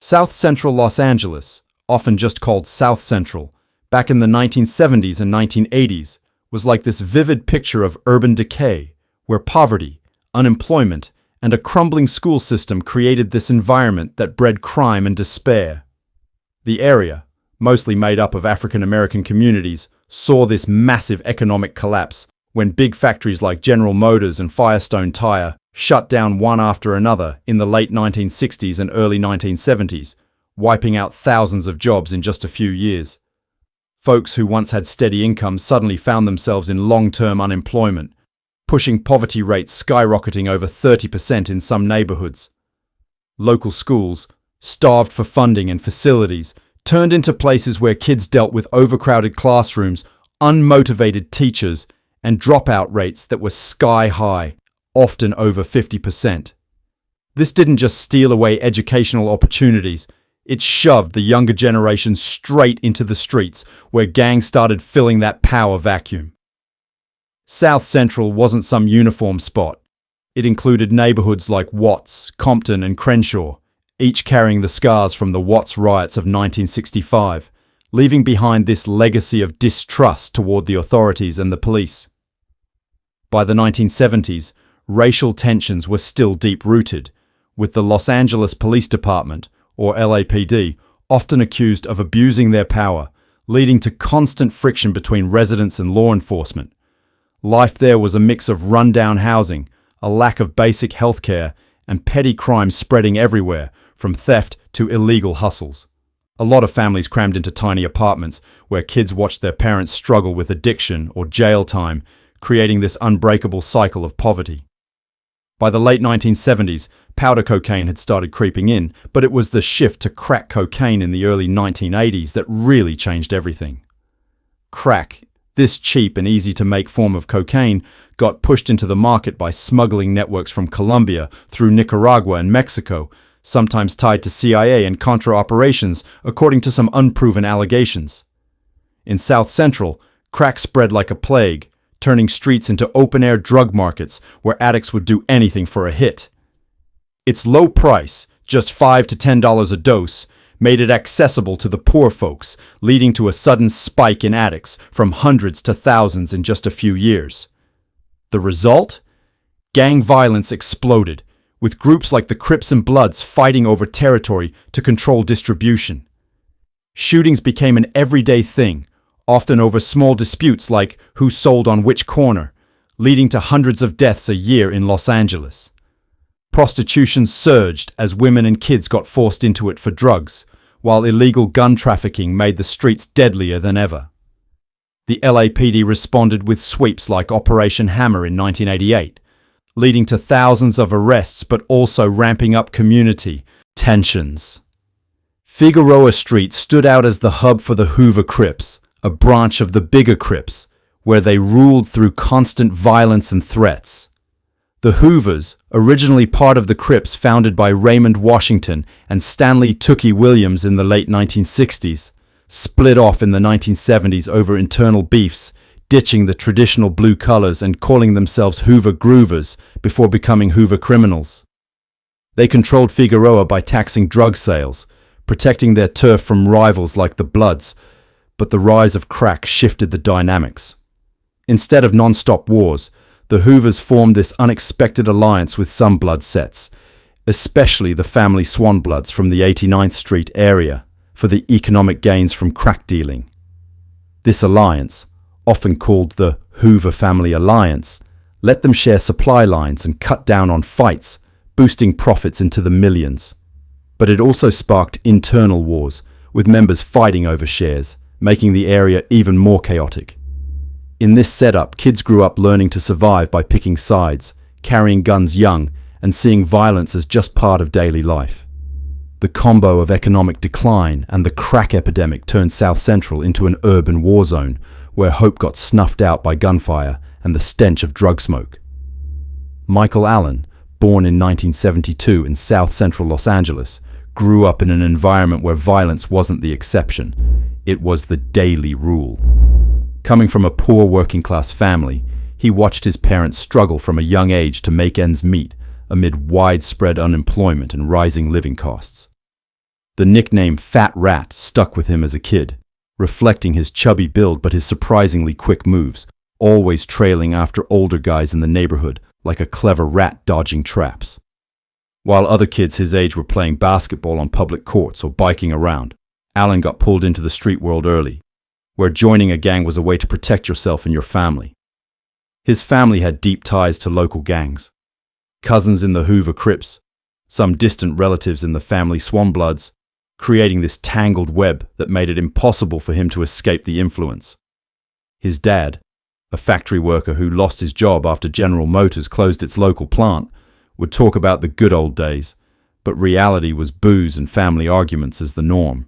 South Central Los Angeles, often just called South Central, back in the 1970s and 1980s, was like this vivid picture of urban decay, where poverty, unemployment, and a crumbling school system created this environment that bred crime and despair. The area, mostly made up of African American communities, saw this massive economic collapse when big factories like General Motors and Firestone Tire shut down one after another in the late 1960s and early 1970s, wiping out thousands of jobs in just a few years. Folks who once had steady incomes suddenly found themselves in long-term unemployment, pushing poverty rates skyrocketing over 30% in some neighborhoods. Local schools, starved for funding and facilities, turned into places where kids dealt with overcrowded classrooms, unmotivated teachers, and dropout rates that were sky-high, often over 50%. This didn't just steal away educational opportunities, it shoved the younger generation straight into the streets, where gangs started filling that power vacuum. South Central wasn't some uniform spot. It included neighborhoods like Watts, Compton, and Crenshaw, each carrying the scars from the Watts riots of 1965, leaving behind this legacy of distrust toward the authorities and the police. By the 1970s, racial tensions were still deep-rooted, with the Los Angeles Police Department, or LAPD, often accused of abusing their power, leading to constant friction between residents and law enforcement. Life there was a mix of rundown housing, a lack of basic health care, and petty crime spreading everywhere, from theft to illegal hustles. A lot of families crammed into tiny apartments where kids watched their parents struggle with addiction or jail time, creating this unbreakable cycle of poverty. By the late 1970s, powder cocaine had started creeping in, but it was the shift to crack cocaine in the early 1980s that really changed everything. Crack, this cheap and easy-to-make form of cocaine, got pushed into the market by smuggling networks from Colombia through Nicaragua and Mexico, sometimes tied to CIA and Contra operations, according to some unproven allegations. In South Central, crack spread like a plague, turning streets into open-air drug markets where addicts would do anything for a hit. Its low price, just $5 to $10 a dose, made it accessible to the poor folks, leading to a sudden spike in addicts from hundreds to thousands in just a few years. The result? Gang violence exploded, with groups like the Crips and Bloods fighting over territory to control distribution. Shootings became an everyday thing, often over small disputes like who sold on which corner, leading to hundreds of deaths a year in Los Angeles. Prostitution surged as women and kids got forced into it for drugs, while illegal gun trafficking made the streets deadlier than ever. The LAPD responded with sweeps like Operation Hammer in 1988, leading to thousands of arrests but also ramping up community tensions. Figueroa Street stood out as the hub for the Hoover Crips, a branch of the bigger Crips, where they ruled through constant violence and threats. The Hoovers, originally part of the Crips founded by Raymond Washington and Stanley Tookie Williams in the late 1960s, split off in the 1970s over internal beefs, ditching the traditional blue colors and calling themselves Hoover Groovers before becoming Hoover Criminals. They controlled Figueroa by taxing drug sales, protecting their turf from rivals like the Bloods, but the rise of crack shifted the dynamics. Instead of non-stop wars, the Hoovers formed this unexpected alliance with some blood sets, especially the family Swan Bloods from the 89th Street area, for the economic gains from crack dealing. This alliance, often called the Hoover Family Alliance, let them share supply lines and cut down on fights, boosting profits into the millions. But it also sparked internal wars, with members fighting over shares, making the area even more chaotic. In this setup, kids grew up learning to survive by picking sides, carrying guns young, and seeing violence as just part of daily life. The combo of economic decline and the crack epidemic turned South Central into an urban war zone, where hope got snuffed out by gunfire and the stench of drug smoke. Michael Allen, born in 1972 in South Central Los Angeles, grew up in an environment where violence wasn't the exception. It was the daily rule. Coming from a poor working-class family, he watched his parents struggle from a young age to make ends meet amid widespread unemployment and rising living costs. The nickname Fat Rat stuck with him as a kid, reflecting his chubby build but his surprisingly quick moves, always trailing after older guys in the neighborhood like a clever rat dodging traps. While other kids his age were playing basketball on public courts or biking around, Alan got pulled into the street world early, where joining a gang was a way to protect yourself and your family. His family had deep ties to local gangs. Cousins in the Hoover Crips, some distant relatives in the family Bloods, creating this tangled web that made it impossible for him to escape the influence. His dad, a factory worker who lost his job after General Motors closed its local plant, would talk about the good old days, but reality was booze and family arguments as the norm.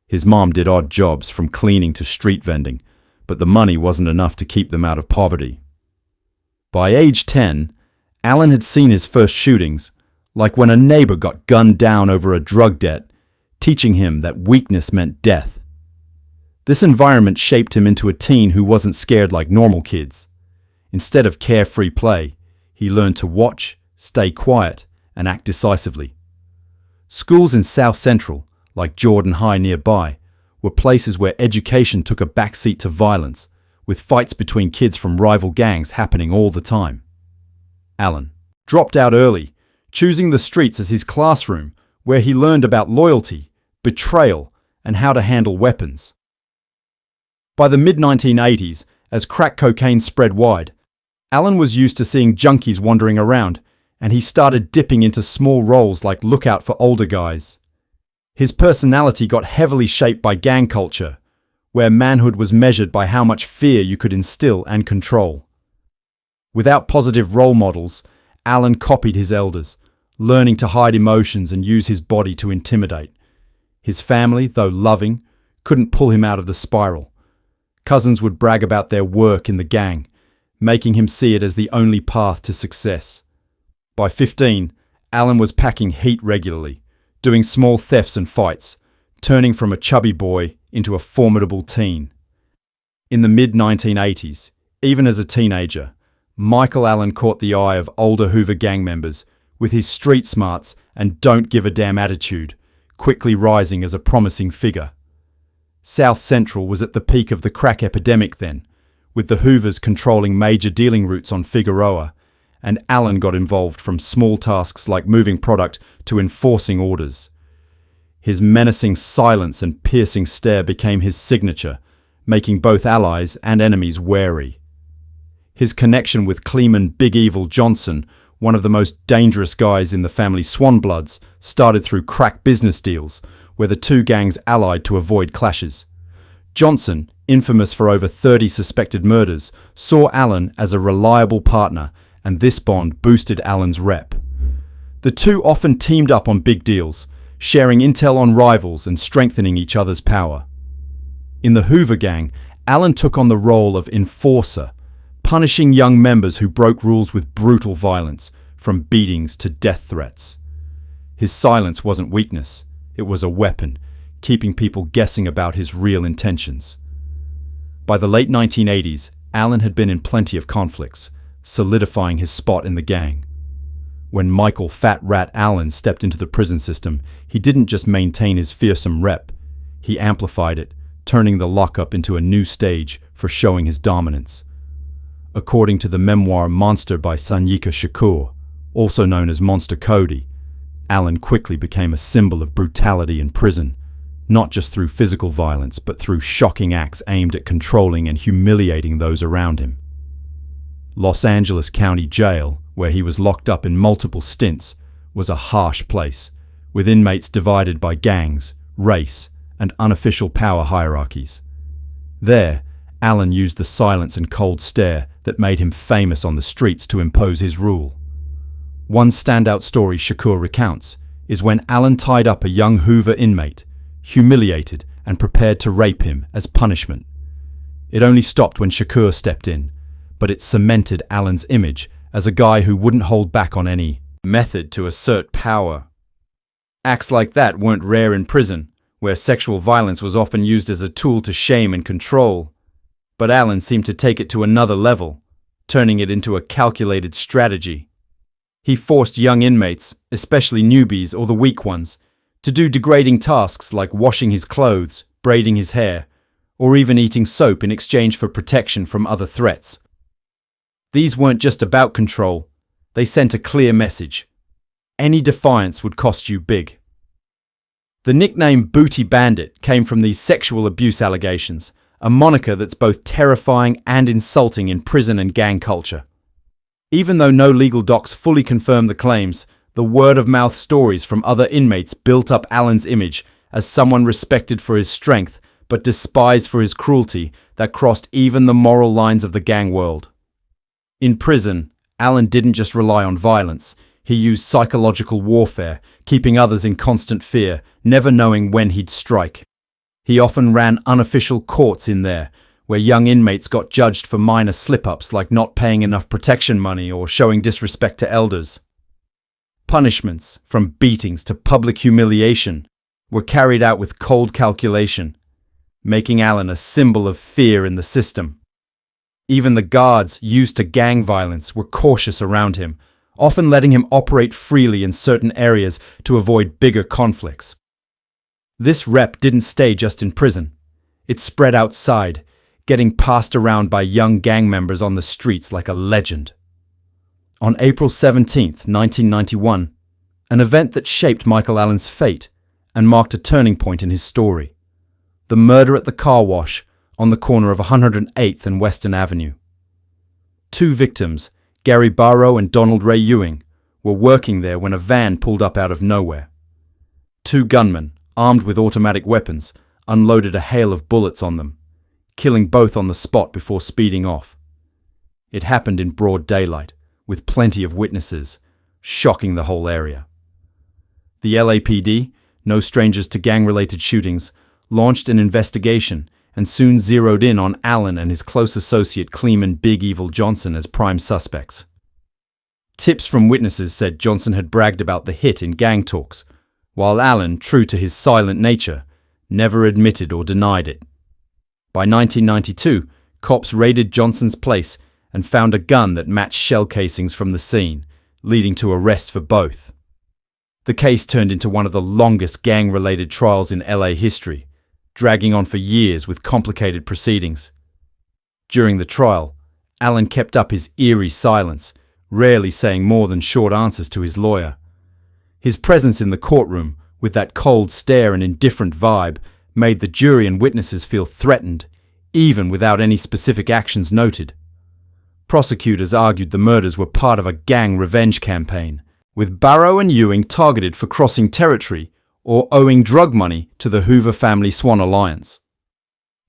His mom did odd jobs from cleaning to street vending, but the money wasn't enough to keep them out of poverty. By age 10, Alan had seen his first shootings, like when a neighbor got gunned down over a drug debt, teaching him that weakness meant death. This environment shaped him into a teen who wasn't scared like normal kids. Instead of carefree play, he learned to watch, stay quiet, and act decisively. Schools in South Central, like Jordan High nearby, were places where education took a backseat to violence, with fights between kids from rival gangs happening all the time. Alan dropped out early, choosing the streets as his classroom, where he learned about loyalty, betrayal, and how to handle weapons. By the mid-1980s, as crack cocaine spread wide, Alan was used to seeing junkies wandering around, and he started dipping into small roles like lookout for older guys. His personality got heavily shaped by gang culture, where manhood was measured by how much fear you could instill and control. Without positive role models, Alan copied his elders, learning to hide emotions and use his body to intimidate. His family, though loving, couldn't pull him out of the spiral. Cousins would brag about their work in the gang, making him see it as the only path to success. By 15, Alan was packing heat regularly, doing small thefts and fights, turning from a chubby boy into a formidable teen. In the mid-1980s, even as a teenager, Michael Allen caught the eye of older Hoover gang members with his street smarts and don't give a damn attitude, quickly rising as a promising figure. South Central was at the peak of the crack epidemic then, with the Hoovers controlling major dealing routes on Figueroa, and Alan got involved from small tasks like moving product to enforcing orders. His menacing silence and piercing stare became his signature, making both allies and enemies wary. His connection with Cleeman Big Evil Johnson, one of the most dangerous guys in the family Bloods, started through crack business deals, where the two gangs allied to avoid clashes. Johnson, infamous for over 30 suspected murders, saw Alan as a reliable partner, and this bond boosted Alan's rep. The two often teamed up on big deals, sharing intel on rivals and strengthening each other's power. In the Hoover gang, Alan took on the role of enforcer, punishing young members who broke rules with brutal violence, from beatings to death threats. His silence wasn't weakness, it was a weapon, keeping people guessing about his real intentions. By the late 1980s, Alan had been in plenty of conflicts, solidifying his spot in the gang. When Michael Fat Rat Allen stepped into the prison system, he didn't just maintain his fearsome rep, he amplified it, turning the lockup into a new stage for showing his dominance. According to the memoir Monster by Sanyika Shakur, also known as Monster Cody, Alan quickly became a symbol of brutality in prison, not just through physical violence, but through shocking acts aimed at controlling and humiliating those around him. Los Angeles County Jail, where he was locked up in multiple stints, was a harsh place, with inmates divided by gangs, race, and unofficial power hierarchies. There, Alan used the silence and cold stare that made him famous on the streets to impose his rule. One standout story Shakur recounts is when Alan tied up a young Hoover inmate, humiliated and prepared to rape him as punishment. It only stopped when Shakur stepped in, but it cemented Alan's image as a guy who wouldn't hold back on any method to assert power. Acts like that weren't rare in prison, where sexual violence was often used as a tool to shame and control. But Alan seemed to take it to another level, turning it into a calculated strategy. He forced young inmates, especially newbies or the weak ones, to do degrading tasks like washing his clothes, braiding his hair, or even eating soap in exchange for protection from other threats. These weren't just about control, they sent a clear message. Any defiance would cost you big. The nickname Booty Bandit came from these sexual abuse allegations, a moniker that's both terrifying and insulting in prison and gang culture. Even though no legal docs fully confirm the claims, the word-of-mouth stories from other inmates built up Alan's image as someone respected for his strength but despised for his cruelty that crossed even the moral lines of the gang world. In prison, Alan didn't just rely on violence. He used psychological warfare, keeping others in constant fear, never knowing when he'd strike. He often ran unofficial courts in there, where young inmates got judged for minor slip-ups like not paying enough protection money or showing disrespect to elders. Punishments, from beatings to public humiliation, were carried out with cold calculation, making Alan a symbol of fear in the system. Even the guards used to gang violence were cautious around him, often letting him operate freely in certain areas to avoid bigger conflicts. This rep didn't stay just in prison. It spread outside, getting passed around by young gang members on the streets like a legend. On April 17, 1991, an event that shaped Michael Allen's fate and marked a turning point in his story. The murder at the car wash on the corner of 108th and Western Avenue. Two victims, Gary Barrow and Donald Ray Ewing, were working there when a van pulled up out of nowhere. Two gunmen, armed with automatic weapons, unloaded a hail of bullets on them, killing both on the spot before speeding off. It happened in broad daylight, with plenty of witnesses, shocking the whole area. The LAPD, no strangers to gang-related shootings, launched an investigation and soon zeroed in on Allen and his close associate Cleeman Big Evil Johnson as prime suspects. Tips from witnesses said Johnson had bragged about the hit in gang talks, while Allen, true to his silent nature, never admitted or denied it. By 1992, cops raided Johnson's place and found a gun that matched shell casings from the scene, leading to arrest for both. The case turned into one of the longest gang-related trials in LA history, dragging on for years with complicated proceedings. During the trial, Allen kept up his eerie silence, rarely saying more than short answers to his lawyer. His presence in the courtroom, with that cold stare and indifferent vibe, made the jury and witnesses feel threatened, even without any specific actions noted. Prosecutors argued the murders were part of a gang revenge campaign, with Barrow and Ewing targeted for crossing territory or owing drug money to the Hoover family Swan Alliance.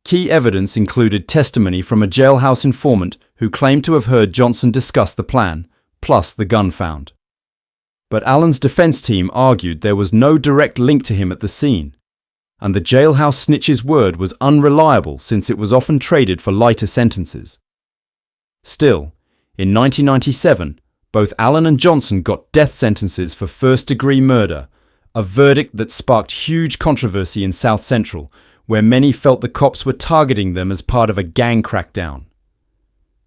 Key evidence included testimony from a jailhouse informant who claimed to have heard Johnson discuss the plan, plus the gun found. But Allen's defense team argued there was no direct link to him at the scene, and the jailhouse snitch's word was unreliable since it was often traded for lighter sentences. Still, in 1997, both Allen and Johnson got death sentences for first-degree murder, a verdict that sparked huge controversy in South Central, where many felt the cops were targeting them as part of a gang crackdown.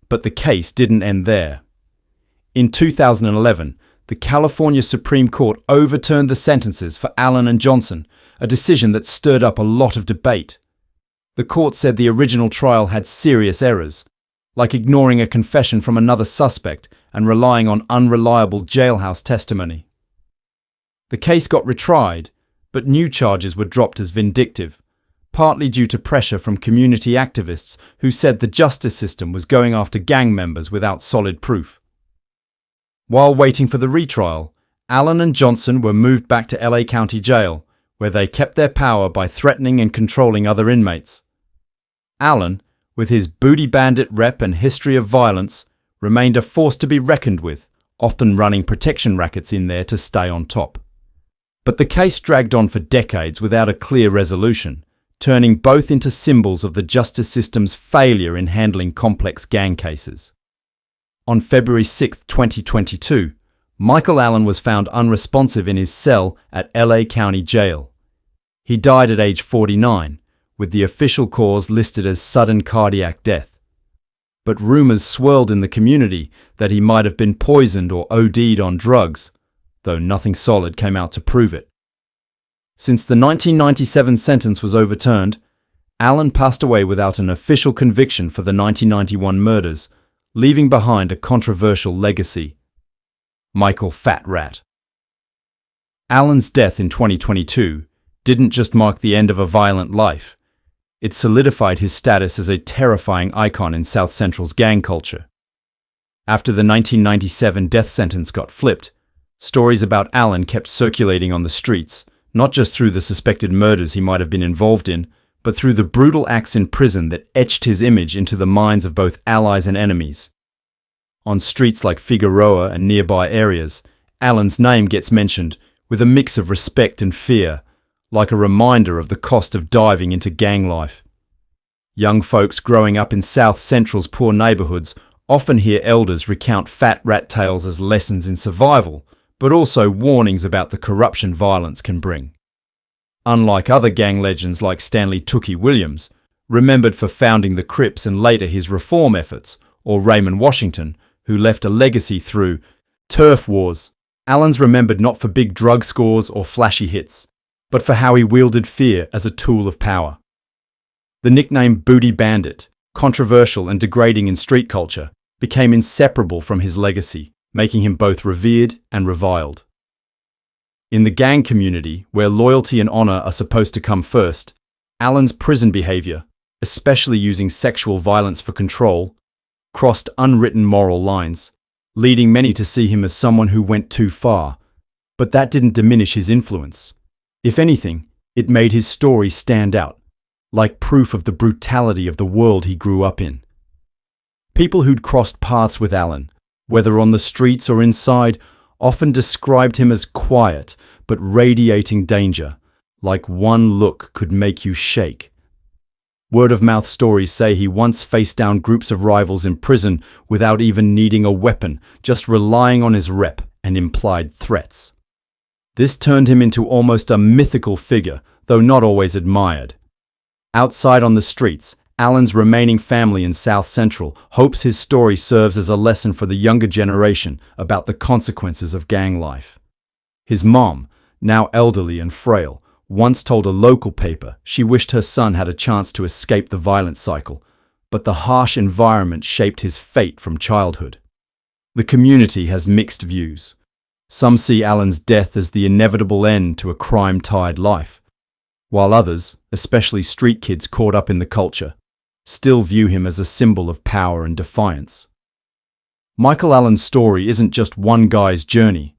But the case didn't end there. In 2011, the California Supreme Court overturned the sentences for Allen and Johnson, a decision that stirred up a lot of debate. The court said the original trial had serious errors, like ignoring a confession from another suspect and relying on unreliable jailhouse testimony. The case got retried, but new charges were dropped as vindictive, partly due to pressure from community activists who said the justice system was going after gang members without solid proof. While waiting for the retrial, Allen and Johnson were moved back to LA County Jail, where they kept their power by threatening and controlling other inmates. Allen, with his booty bandit rep and history of violence, remained a force to be reckoned with, often running protection rackets in there to stay on top. But the case dragged on for decades without a clear resolution, turning both into symbols of the justice system's failure in handling complex gang cases. On February 6, 2022, Michael Allen was found unresponsive in his cell at LA County Jail. He died at age 49, with the official cause listed as sudden cardiac death. But rumors swirled in the community that he might have been poisoned or OD'd on drugs, though nothing solid came out to prove it. Since the 1997 sentence was overturned, Allen passed away without an official conviction for the 1991 murders, leaving behind a controversial legacy. Michael Fat Rat. Allen's death in 2022 didn't just mark the end of a violent life. It solidified his status as a terrifying icon in South Central's gang culture. After the 1997 death sentence got flipped, stories about Allen kept circulating on the streets, not just through the suspected murders he might have been involved in, but through the brutal acts in prison that etched his image into the minds of both allies and enemies. On streets like Figueroa and nearby areas, Allen's name gets mentioned with a mix of respect and fear, like a reminder of the cost of diving into gang life. Young folks growing up in South Central's poor neighborhoods often hear elders recount Fat Rat tales as lessons in survival, but also warnings about the corruption violence can bring. Unlike other gang legends like Stanley Tookie Williams, remembered for founding the Crips and later his reform efforts, or Raymond Washington, who left a legacy through turf wars, Allen's remembered not for big drug scores or flashy hits, but for how he wielded fear as a tool of power. The nickname Booty Bandit, controversial and degrading in street culture, became inseparable from his legacy, making him both revered and reviled. In the gang community, where loyalty and honor are supposed to come first, Allen's prison behavior, especially using sexual violence for control, crossed unwritten moral lines, leading many to see him as someone who went too far. But that didn't diminish his influence. If anything, it made his story stand out, like proof of the brutality of the world he grew up in. People who'd crossed paths with Allen, whether on the streets or inside, often described him as quiet but radiating danger, like one look could make you shake. Word-of-mouth stories say he once faced down groups of rivals in prison without even needing a weapon, just relying on his rep and implied threats. This turned him into almost a mythical figure, though not always admired. Outside on the streets, Allen's remaining family in South Central hopes his story serves as a lesson for the younger generation about the consequences of gang life. His mom, now elderly and frail, once told a local paper she wished her son had a chance to escape the violent cycle, but the harsh environment shaped his fate from childhood. The community has mixed views. Some see Allen's death as the inevitable end to a crime-tied life, while others, especially street kids caught up in the culture, still view him as a symbol of power and defiance. Michael Allen's story isn't just one guy's journey.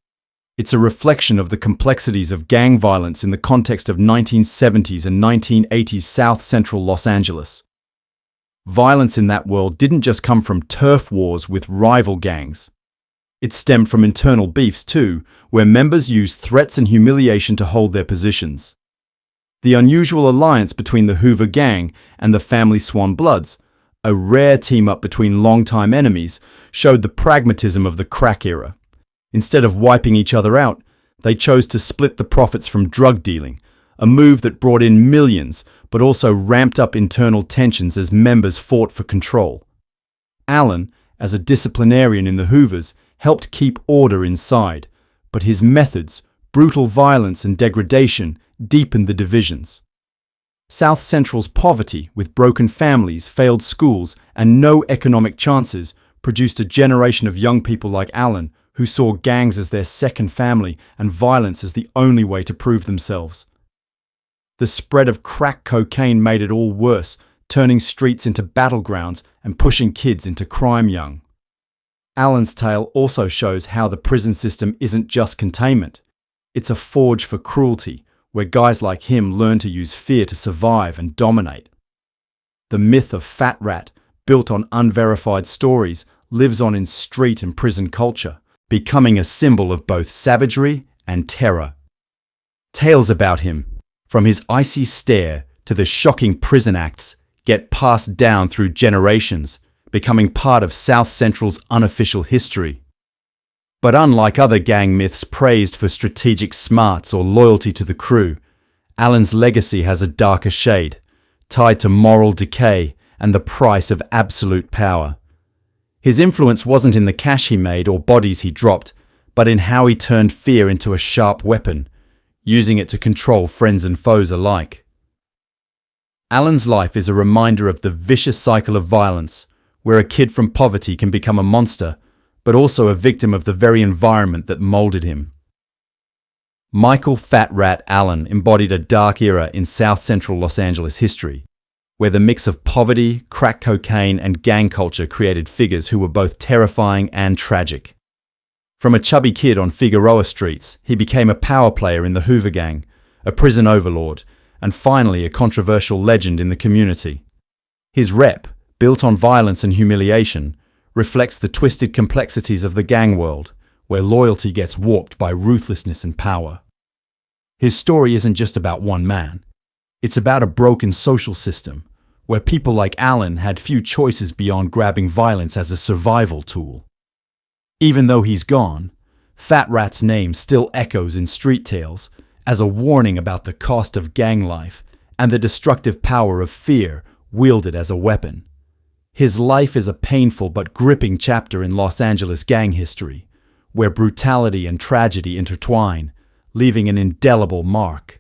It's a reflection of the complexities of gang violence in the context of 1970s and 1980s South Central Los Angeles. Violence in that world didn't just come from turf wars with rival gangs. It stemmed from internal beefs too, where members used threats and humiliation to hold their positions. The unusual alliance between the Hoover Gang and the family Swan Bloods, a rare team-up between longtime enemies, showed the pragmatism of the crack era. Instead of wiping each other out, they chose to split the profits from drug dealing, a move that brought in millions but also ramped up internal tensions as members fought for control. Allen, as a disciplinarian in the Hoovers, helped keep order inside, but his methods, brutal violence and degradation, deepened the divisions. South Central's poverty, with broken families, failed schools, and no economic chances, produced a generation of young people like Allen who saw gangs as their second family and violence as the only way to prove themselves. The spread of crack cocaine made it all worse, turning streets into battlegrounds and pushing kids into crime young. Allen's tale also shows how the prison system isn't just containment. It's a forge for cruelty, where guys like him learn to use fear to survive and dominate. The myth of Fat Rat, built on unverified stories, lives on in street and prison culture, becoming a symbol of both savagery and terror. Tales about him, from his icy stare to the shocking prison acts, get passed down through generations, becoming part of South Central's unofficial history. But unlike other gang myths praised for strategic smarts or loyalty to the crew, Allen's legacy has a darker shade, tied to moral decay and the price of absolute power. His influence wasn't in the cash he made or bodies he dropped, but in how he turned fear into a sharp weapon, using it to control friends and foes alike. Alan's life is a reminder of the vicious cycle of violence, where a kid from poverty can become a monster, but also a victim of the very environment that molded him. Michael Fat Rat Allen embodied a dark era in South Central Los Angeles history, where the mix of poverty, crack cocaine, and gang culture created figures who were both terrifying and tragic. From a chubby kid on Figueroa streets, he became a power player in the Hoover Gang, a prison overlord, and finally a controversial legend in the community. His rep, built on violence and humiliation, reflects the twisted complexities of the gang world, where loyalty gets warped by ruthlessness and power. His story isn't just about one man. It's about a broken social system, where people like Alan had few choices beyond grabbing violence as a survival tool. Even though he's gone, Fat Rat's name still echoes in street tales as a warning about the cost of gang life and the destructive power of fear wielded as a weapon. His life is a painful but gripping chapter in Los Angeles gang history, where brutality and tragedy intertwine, leaving an indelible mark.